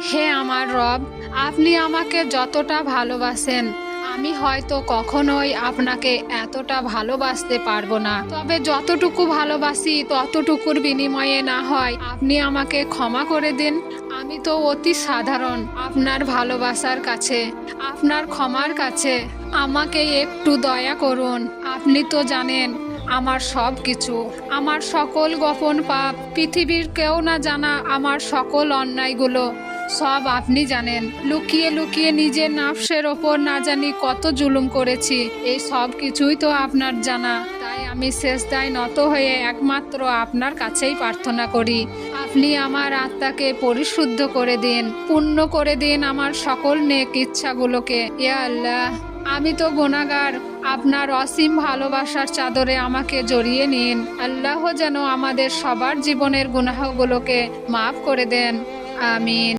হে আমার রব, আপনি আমাকে যতটা ভালোবাসেন আমি হয়তো কখনোই আপনাকে এতটা ভালোবাসতে পারবো না, তবে যতটুকু ভালোবাসি ততটুকুর বিনিময়ে না হয় আপনি আমাকে ক্ষমা করে দিন। আমি তো অতি সাধারণ আপনার ভালোবাসার কাছে, আপনার ক্ষমার কাছে। আমাকে একটু দয়া করুন। আপনি তো জানেন আমার সব কিছু, আমার সকল গোপন পাপ, পৃথিবীর কেউ না জানা আমার সকল অন্যায়গুলো সব আপনি জানেন। লুকিয়ে লুকিয়ে নিজের নাফসের ওপর না জানি কত জুলুম করেছি, এই সব কিছুই তো আপনার জানা। তাই আমি শেষদায় নত হয়ে একমাত্র আপনার কাছেই প্রার্থনা করি, আপনি আমার আত্মাকে পরিশুদ্ধ করে দিন, পূর্ণ করে দিন আমার সকল নেক ইচ্ছাগুলোকে। ইয়া আল্লাহ, আমি তো গুনাহগার, আপনার অসীম ভালোবাসার চাদরে আমাকে জড়িয়ে নিন। আল্লাহ যেন আমাদের সবার জীবনের গুনাহগুলোকে মাফ করে দেন। আমিন।